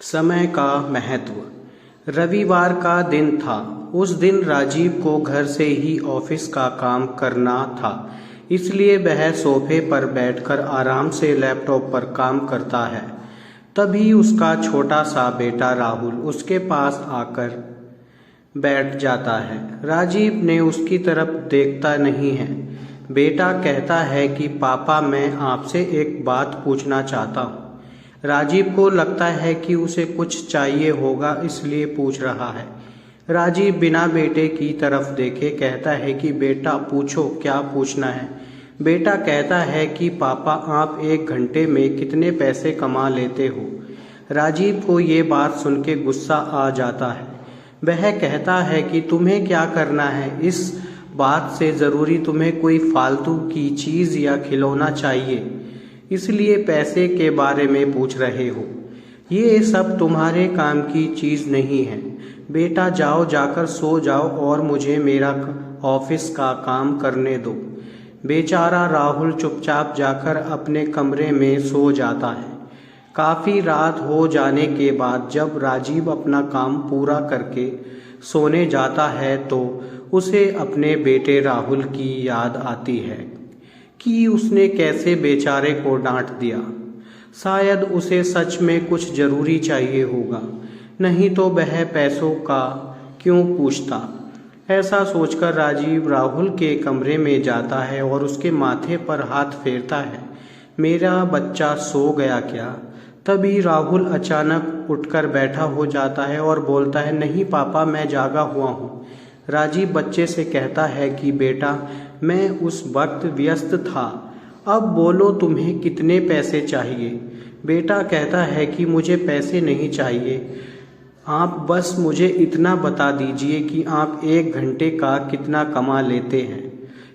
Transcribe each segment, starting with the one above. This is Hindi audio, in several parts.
समय का महत्व। रविवार का दिन था। उस दिन राजीव को घर से ही ऑफिस का काम करना था, इसलिए वह सोफे पर बैठकर आराम से लैपटॉप पर काम करता है। तभी उसका छोटा सा बेटा राहुल उसके पास आकर बैठ जाता है। राजीव ने उसकी तरफ देखता नहीं है। बेटा कहता है कि पापा, मैं आपसे एक बात पूछना चाहता हूँ। राजीव को लगता है कि उसे कुछ चाहिए होगा, इसलिए पूछ रहा है। राजीव बिना बेटे की तरफ देखे कहता है कि बेटा पूछो, क्या पूछना है। बेटा कहता है कि पापा, आप 1 घंटे में कितने पैसे कमा लेते हो। राजीव को ये बात सुन के गुस्सा आ जाता है। वह कहता है कि तुम्हें क्या करना है, इस बात से ज़रूरी तुम्हें कोई फालतू की चीज़ या खिलौना चाहिए, इसलिए पैसे के बारे में पूछ रहे हो। ये सब तुम्हारे काम की चीज़ नहीं है। बेटा जाओ, जाकर सो जाओ और मुझे मेरा ऑफिस का काम करने दो। बेचारा राहुल चुपचाप जाकर अपने कमरे में सो जाता है। काफ़ी रात हो जाने के बाद जब राजीव अपना काम पूरा करके सोने जाता है तो उसे अपने बेटे राहुल की याद आती है कि उसने कैसे बेचारे को डांट दिया। शायद उसे सच में कुछ ज़रूरी चाहिए होगा, नहीं तो वह पैसों का क्यों पूछता। ऐसा सोचकर राजीव राहुल के कमरे में जाता है और उसके माथे पर हाथ फेरता है। मेरा बच्चा सो गया क्या? तभी राहुल अचानक उठकर बैठा हो जाता है और बोलता है, नहीं पापा, मैं जागा हुआ हूँ। राजीव बच्चे से कहता है कि बेटा, मैं उस वक्त व्यस्त था, अब बोलो तुम्हें कितने पैसे चाहिए। बेटा कहता है कि मुझे पैसे नहीं चाहिए, आप बस मुझे इतना बता दीजिए कि आप 1 घंटे का कितना कमा लेते हैं।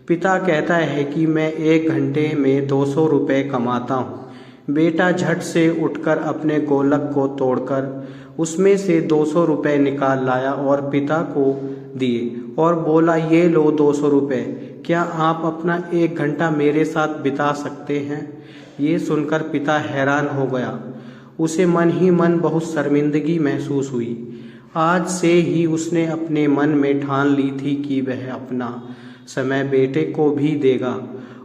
पिता कहता है कि मैं 1 घंटे में 200 रुपये कमाता हूँ। बेटा झट से उठकर अपने गोलक को तोड़कर उसमें से 200 रुपये निकाल लाया और पिता को दिए और बोला, ये लो 200 रुपये, क्या आप अपना 1 घंटा मेरे साथ बिता सकते हैं। ये सुनकर पिता हैरान हो गया। उसे मन ही मन बहुत शर्मिंदगी महसूस हुई। आज से ही उसने अपने मन में ठान ली थी कि वह अपना समय बेटे को भी देगा।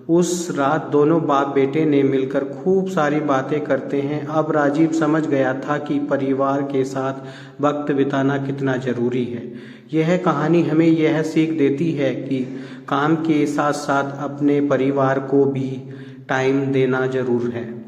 उस रात दोनों बाप बेटे ने मिलकर खूब सारी बातें करते हैं। अब राजीव समझ गया था कि परिवार के साथ वक्त बिताना कितना ज़रूरी है। यह कहानी हमें यह सीख देती है कि काम के साथ साथ अपने परिवार को भी टाइम देना ज़रूर है।